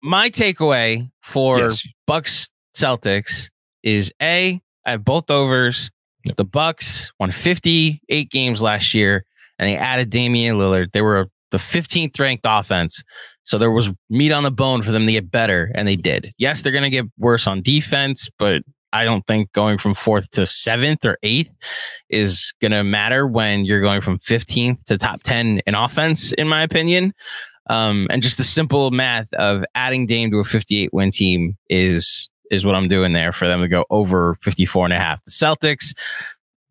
my takeaway for Yes. Bucks Celtics is I have both overs. Yep. The Bucks won 58 games last year, and they added Damian Lillard. They were the 15th ranked offense, so there was meat on the bone for them to get better, and they did. Yes, they're going to get worse on defense, but I don't think going from 4th to 7th or 8th is going to matter when you're going from 15th to top 10 in offense, in my opinion. And just the simple math of adding Dame to a 58 win team is what I'm doing there for them to go over 54.5. The Celtics,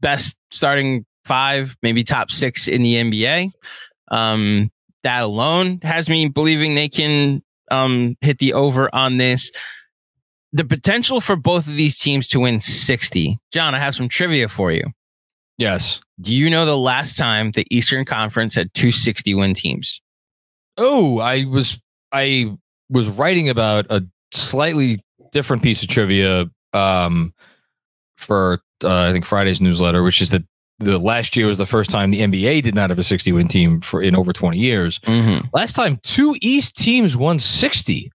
best starting 5, maybe top 6 in the NBA. That alone has me believing they can hit the over on this. The potential for both of these teams to win 60. John, I have some trivia for you. Yes. Do you know the last time the Eastern Conference had 2 60-win teams? Oh, I was writing about a slightly different piece of trivia for I think Friday's newsletter, which is that the last year was the first time the NBA did not have a 60-win team in over 20 years. Mm-hmm. Last time 2 East teams won 60.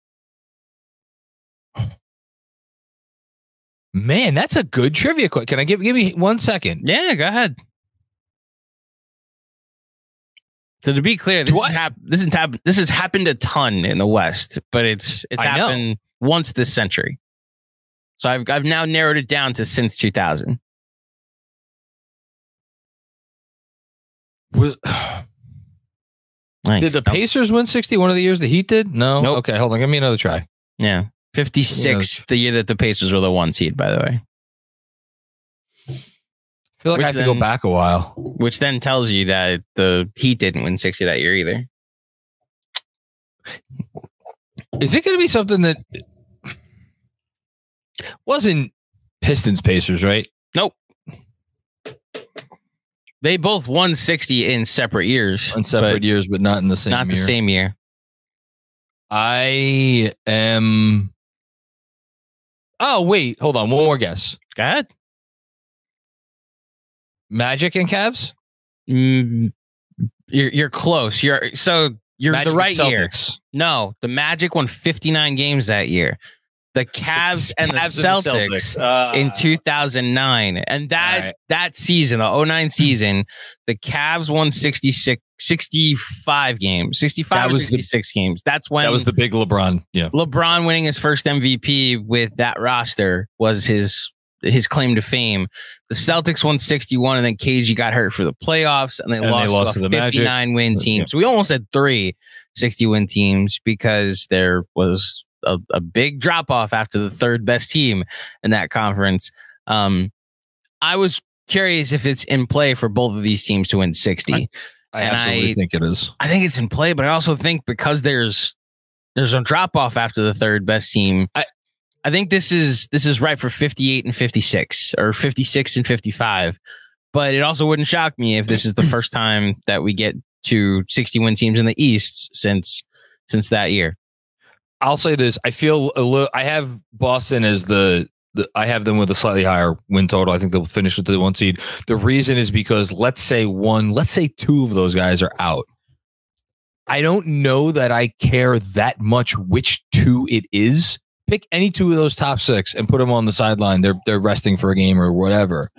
Man, that's a good trivia. Can I give me 1 second? Yeah, go ahead. So to be clear, this has happened a ton in the West, but it's happened once this century. So I've now narrowed it down to since 2000. Nice. Did the Nope. Pacers win 60 one of the years the Heat did? No. Nope. Okay, hold on. Give me another try. Yeah. 56, the year that the Pacers were the 1 seed, by the way. I feel like Which I have to go back a while. Which then tells you that the Heat didn't win 60 that year either. Is it going to be something that wasn't Pistons Pacers, right? Nope. They both won 60 in separate years. In separate years, but not in the same year. Not the same year. I am... Oh, wait. Hold on. One more guess. Go ahead. Magic and Cavs? You're close. You're Magic the right year. Celtics. No, the Magic won 59 games that year. The Cavs and the Celtics in 2009. And that season, the 09 season, the Cavs won 65 games. 65 or 66 games. That was the big LeBron. Yeah. LeBron winning his first MVP with that roster was his claim to fame. The Celtics won 61, and then KG got hurt for the playoffs, and they lost to the 59-win team. Yeah. So we almost had 3 60-win teams because there was a big drop-off after the 3rd best team in that conference. I was curious if it's in play for both of these teams to win 60. I absolutely think it is. I think it's in play, but I also think because there's a drop-off after the 3rd best team, I think this is right for 58 and 56 or 56 and 55, but it also wouldn't shock me if this is the first time that we get to 60-win teams in the East since that year. I'll say this. I feel I have Boston as I have them with a slightly higher win total. I think they'll finish with the 1 seed. The reason is because let's say 2 of those guys are out. I don't know that I care that much which 2 it is. Pick any 2 of those top 6 and put them on the sideline. They're resting for a game or whatever.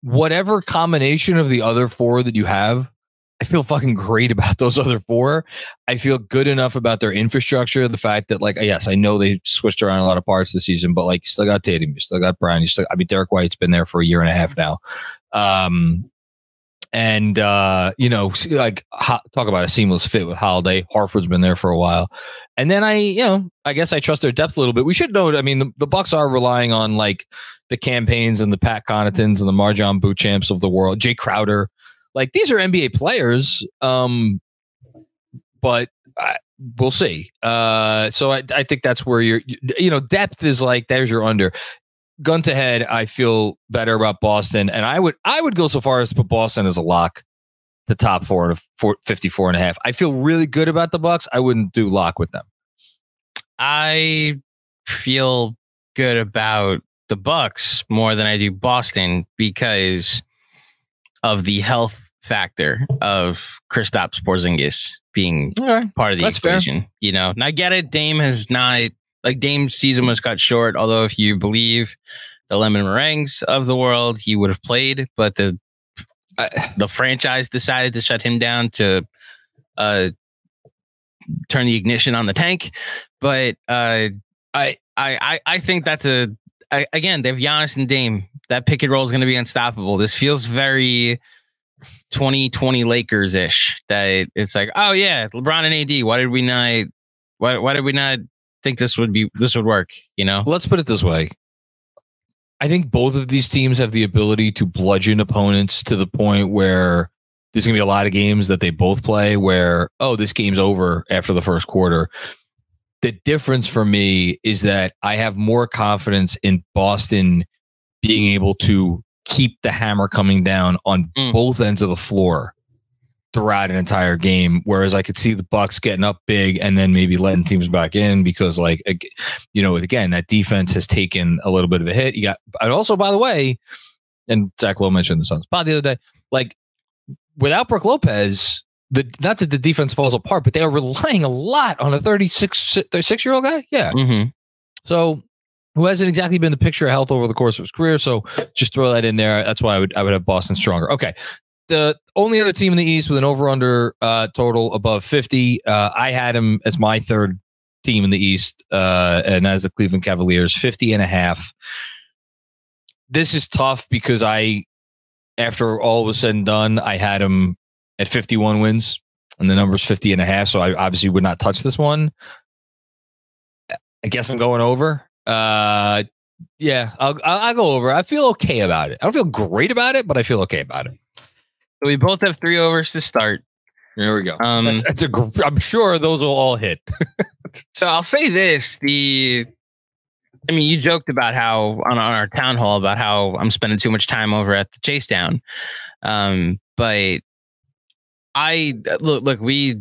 Whatever combination of the other 4 that you have, I feel fucking great about those other 4. I feel good enough about their infrastructure. The fact that, yes, I know they switched around a lot of parts this season, but you still got Tatum, you still got Brown, Derek White's been there for a year and a half now. Talk about a seamless fit with Holiday. Harford's been there for a while. And then I guess I trust their depth a little bit. We should know, the Bucks are relying on the campaigns and the Pat Connaughtons and the Marjon Beauchamps of the world, Jay Crowder. These are NBA players, but we'll see. So I think that's where depth is there's your under. Gun to head, I feel better about Boston, and I would go so far as to put Boston as a lock, the top 4 to 54.5. I feel really good about the Bucks. I wouldn't do lock with them. I feel good about the Bucks more than I do Boston because of the health factor of Kristaps Porzingis being part of the equation. Fair. You know, and I get it. Dame has not, like, Dame's season was cut short. Although if you believe the lemon meringues of the world, he would have played, but the franchise decided to shut him down to turn the ignition on the tank. But I think that's again, they have Giannis and Dame. That pick and roll is going to be unstoppable. This feels very 2020 Lakers ish. That it's like, oh yeah, LeBron and AD. Why did we not think this would work? You know, let's put it this way. I think both of these teams have the ability to bludgeon opponents to the point where there's going to be a lot of games that they both play where, oh, this game's over after the first quarter. The difference for me is that I have more confidence in Boston being able to keep the hammer coming down on both ends of the floor throughout an entire game. Whereas I could see the Bucks getting up big and then maybe letting teams back in because, like, you know, again, that defense has taken a little bit of a hit. You got, and also, by the way, and Zach Lowe mentioned the Suns pod the other day, like, without Brook Lopez, not that the defense falls apart, but they are relying a lot on a 36-year-old guy. Yeah. Mm-hmm. So, who hasn't exactly been the picture of health over the course of his career. So just throw that in there. That's why I would have Boston stronger. Okay. The only other team in the East with an over-under total above 50, I had him as my third team in the East, and as the Cleveland Cavaliers, 50.5. This is tough because after all was said and done, I had him at 51 wins, and the number's 50.5. So I obviously would not touch this one. I guess I'm going over. Yeah, I'll go over. I feel okay about it. I don't feel great about it, but I feel okay about it. So we both have 3 overs to start. There we go. I'm sure those will all hit. So I'll say this: you joked about how on our town hall about how I'm spending too much time over at the Chase Down, but look. We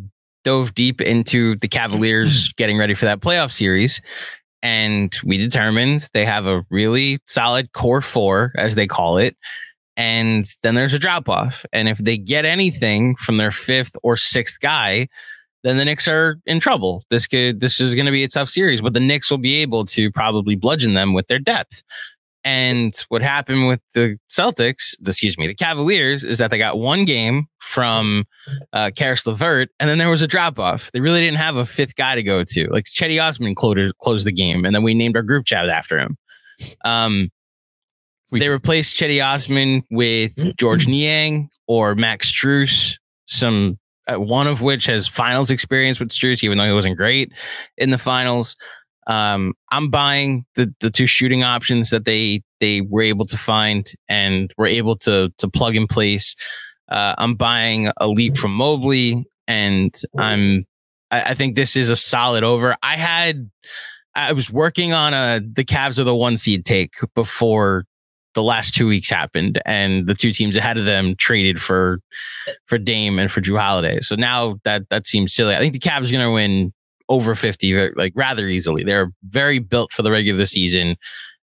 dove deep into the Cavaliers getting ready for that playoff series. And we determined they have a really solid core 4, as they call it. And then there's a drop off. And if they get anything from their 5th or 6th guy, then the Knicks are in trouble. This is going to be a tough series, but the Knicks will be able to probably bludgeon them with their depth. And what happened with the Cavaliers, is that they got one game from Karis LeVert, and then there was a drop off. They really didn't have a 5th guy to go to. Like, Chetty Osman closed the game, and then we named our group chat after him. They replaced Chetty Osman with George Niang or Max Strus, one of which has finals experience with Strus, even though he wasn't great in the finals. I'm buying the 2 shooting options that they were able to find and were able to plug in place. I'm buying a leap from Mobley, and I think this is a solid over. I was working on the Cavs are the 1 seed take before the last 2 weeks happened, and the 2 teams ahead of them traded for Dame and for Jrue Holiday. So now that seems silly. I think the Cavs are going to win over 50, like, rather easily. They're very built for the regular season,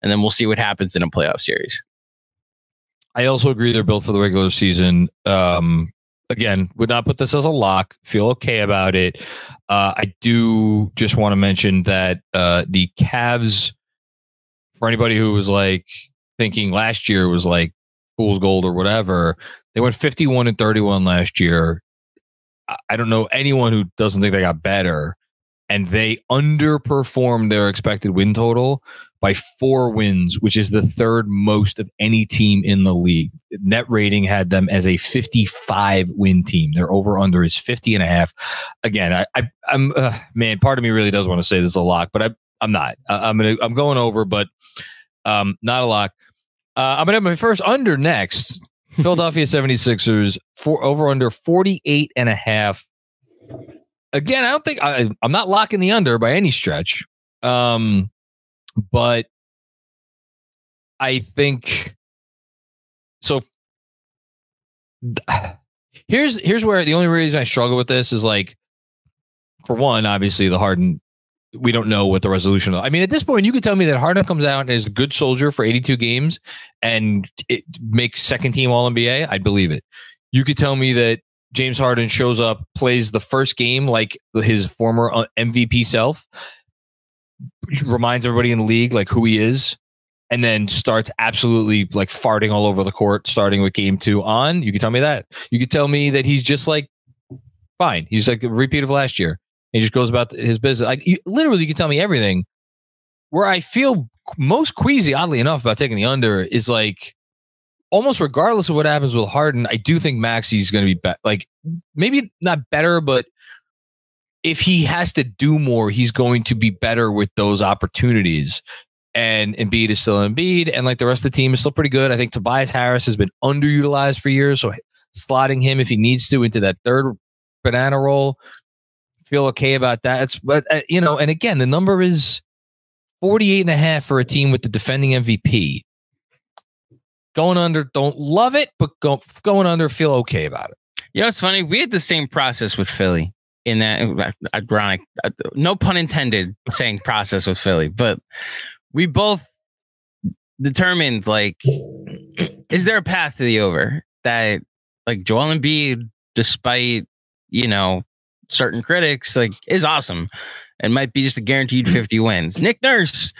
and then we'll see what happens in a playoff series. I also agree they're built for the regular season. Again, would not put this as a lock. Feel okay about it. I do just want to mention that the Cavs, for anybody who was like thinking last year was like fool's gold or whatever, they went 51-31 last year. I don't know anyone who doesn't think they got better. And they underperformed their expected win total by 4 wins, which is the 3rd most of any team in the league. Net rating had them as a 55 win team. Their over under is 50.5. Again, I'm man, part of me really does want to say this is a lock, but I'm not. I'm going over, but not a lock. I'm gonna have my first under next. Philadelphia 76ers over under 48.5. Again, I don't think I'm not locking the under by any stretch. But I think so. Here's where the only reason I struggle with this is, like, for one, obviously the Harden, we don't know what the resolution is. I mean, at this point, you could tell me that Harden comes out and is a good soldier for 82 games and it makes 2nd team All NBA. I'd believe it. You could tell me that James Harden shows up, plays the first game like his former MVP self, reminds everybody in the league like who he is, and then starts absolutely like farting all over the court, starting with game 2 on. You could tell me that. You could tell me that he's just like fine. He's like a repeat of last year. He just goes about his business. Like literally, you can tell me everything. Where I feel most queasy, oddly enough, about taking the under is like almost regardless of what happens with Harden, I do think Maxi's going to be like maybe not better, but if he has to do more, he's going to be better with those opportunities. And Embiid is still Embiid, and like the rest of the team is still pretty good. I think Tobias Harris has been underutilized for years, so slotting him if he needs to into that third banana role, feel okay about that. But and again, the number is 48.5 for a team with the defending MVP. Going under, don't love it, but going under, feel okay about it. It's funny. We had the same process with Philly in that ironic, no pun intended, saying process with Philly, but we both determined like, is there a path to the over that like Joel Embiid, despite, certain critics, like is awesome and might be just a guaranteed 50 wins. Nick Nurse,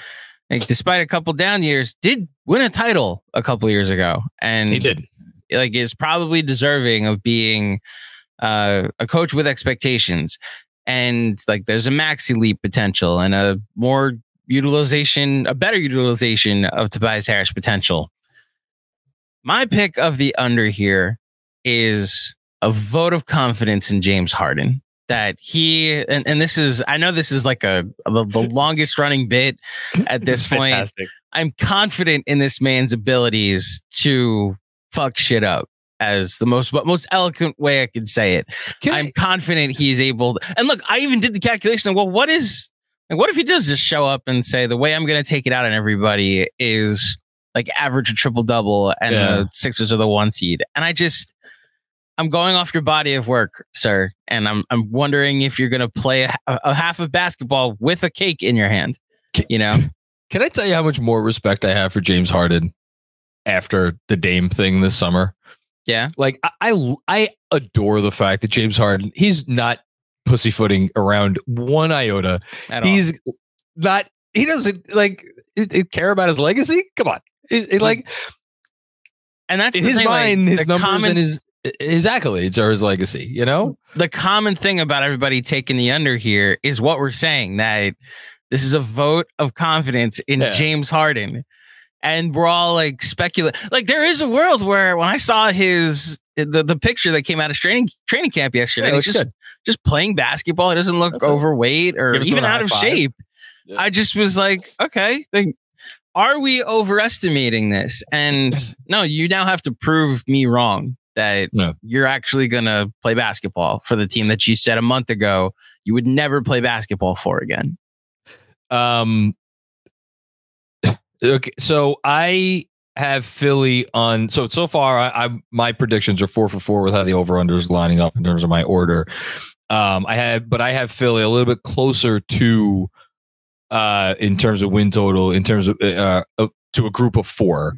like, despite a couple down years, did win a title a couple years ago, and he did. Like, is probably deserving of being a coach with expectations. And like, there's a Maxi leap potential and a better utilization of Tobias Harris potential. My pick of the under here is a vote of confidence in James Harden. That he and this is, I know this is like the longest running bit at this point. Fantastic. I'm confident in this man's abilities to fuck shit up, as the most eloquent way I could say it. I'm confident he's able to, and look, I even did the calculation of, well, what if he does just show up and say the way I'm going to take it out on everybody is like average a triple double and the Sixers are the 1 seed, and I'm going off your body of work, sir, and I'm wondering if you're going to play a half of basketball with a cake in your hand. Can I tell you how much more respect I have for James Harden after the Dame thing this summer? Yeah, like I adore the fact that James Harden, he's not pussyfooting around one iota. He's not. He doesn't like care about his legacy. Come on, like, and that's in his mind, like, his numbers and his accolades are his legacy. The common thing about everybody taking the under here is what we're saying, that this is a vote of confidence in James Harden, and we're all like speculating. Like, there is a world where when I saw the picture that came out of training camp yesterday, he's just playing basketball. He doesn't look overweight or even out of shape. Yeah. I just was like, okay, are we overestimating this? And no, you now have to prove me wrong that you're actually going to play basketball for the team that you said a month ago you would never play basketball for again. Okay, so I have Philly on. So far, my predictions are 4 for 4 with how the over/unders lining up in terms of my order. I have Philly a little bit closer to in terms of win total, in terms of to a group of 4.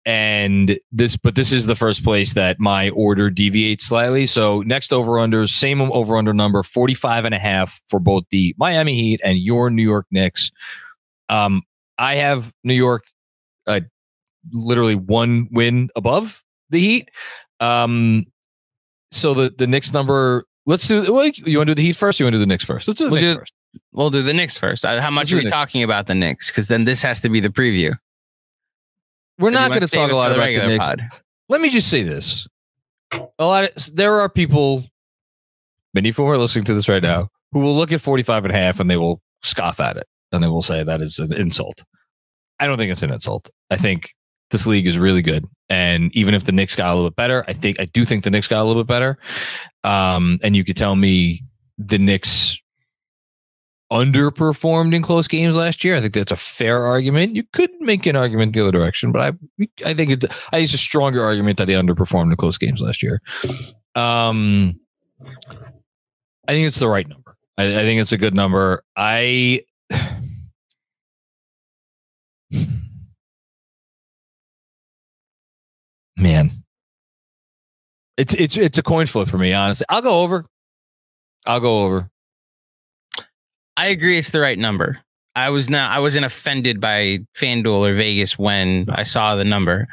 And this is the first place that my order deviates slightly. So next over-unders, same over-under number, 45.5 for both the Miami Heat and your New York Knicks. I have New York literally 1 win above the Heat. So the Knicks number, let's do, you want to do the Heat first or you want to do the Knicks first? Let's do the Knicks first. We'll do the Knicks first. How much are we talking about the Knicks? Because then this has to be the preview. We're not going to talk a lot about the Knicks. Let me just say this. There are people, many of whom are listening to this right now, who will look at 45.5 and they will scoff at it. And they will say that is an insult. I don't think it's an insult. I think this league is really good. And even if the Knicks got a little bit better, I do think the Knicks got a little bit better. And you could tell me the Knicks underperformed in close games last year. I think that's a fair argument. You could make an argument the other direction, but I think it's a stronger argument that they underperformed in close games last year. I think it's the right number. I think it's a good number. Man, It's a coin flip for me, honestly. I'll go over. I agree it's the right number. I wasn't offended by FanDuel or Vegas when I saw the number.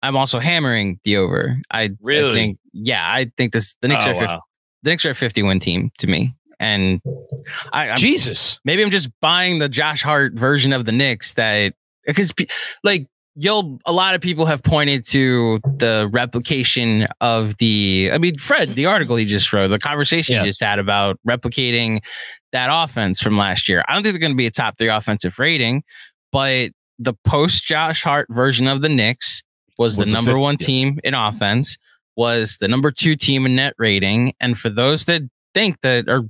I'm also hammering the over. I think the Knicks are 50, the Knicks are a 50-win team to me. And Jesus, maybe I'm just buying the Josh Hart version of the Knicks because like a lot of people have pointed to the replication of Fred, the article he just wrote, the conversation he just had about replicating that offense from last year. I don't think they're going to be a top 3 offensive rating, but the post Josh Hart version of the Knicks was the number 1 team in offense, was the number 2 team in net rating. And for those that think that or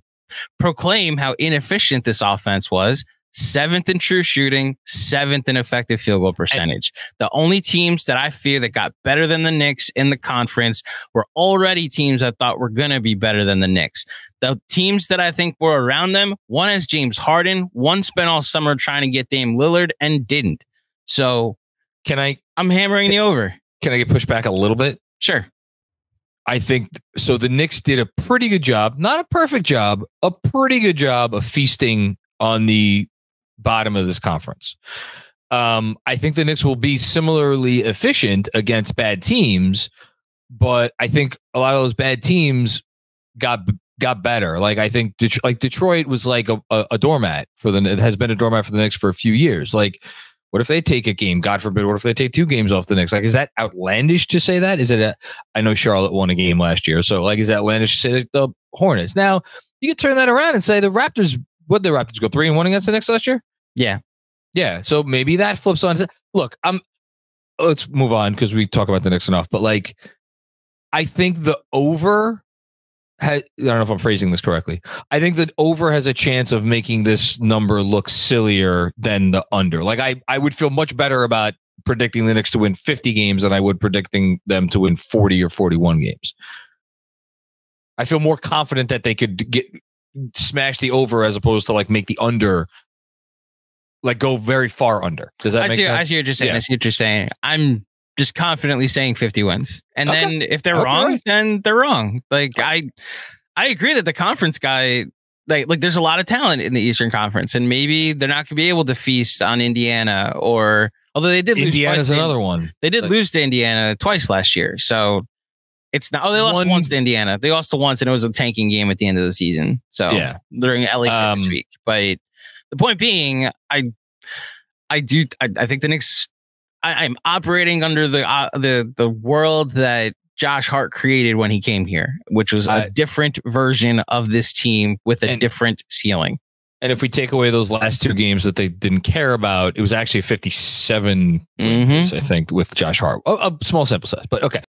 proclaim how inefficient this offense was, 7th in true shooting, 7th in effective field goal percentage. The only teams that I fear that got better than the Knicks in the conference were already teams I thought were going to be better than the Knicks. The teams that I think were around them, one has James Harden, one spent all summer trying to get Dame Lillard and didn't. So I'm hammering the over. Can I get pushed back a little bit? Sure. I think so. The Knicks did a pretty good job, not a perfect job, a pretty good job of feasting on the bottom of this conference. I think the Knicks will be similarly efficient against bad teams, but I think a lot of those bad teams got better. Like I think Detroit was like a doormat it has been a doormat for the Knicks for a few years. Like, what if they take a game? God forbid. What if they take 2 games off the Knicks? Like, is that outlandish to say that? Is it? I know Charlotte won a game last year, so like, is that outlandish to say like the Hornets? Now you can turn that around and say the Raptors. What did the Raptors go 3-1 against the Knicks last year? Yeah. So maybe that flips on. Look, let's move on because we talk about the Knicks enough. But like, I think the over. I don't know if I'm phrasing this correctly. I think that over has a chance of making this number look sillier than the under. Like I would feel much better about predicting the Knicks to win 50 games than I would predicting them to win 40 or 41 games. I feel more confident that they could smash the over as opposed to like make the under like go very far under. Does that make sense? I see what you're saying. Yeah. I see what you're saying. I'm just confidently saying 50 wins. And then if they're wrong, then they're wrong. Like I agree that the conference guy, like there's a lot of talent in the Eastern Conference, and maybe they're not going to be able to feast on Indiana, or although they did lose. Indiana's another one. They did lose to Indiana twice last year. So it's not, they lost once to Indiana. They lost to once, and it was a tanking game at the end of the season. So during LA this week. But the point being, I think the Knicks, I'm operating under the world that Josh Hart created when he came here, which was a different version of this team with a different ceiling. And if we take away those last 2 games that they didn't care about, it was actually 57, I think, with Josh Hart. A small sample size, but okay.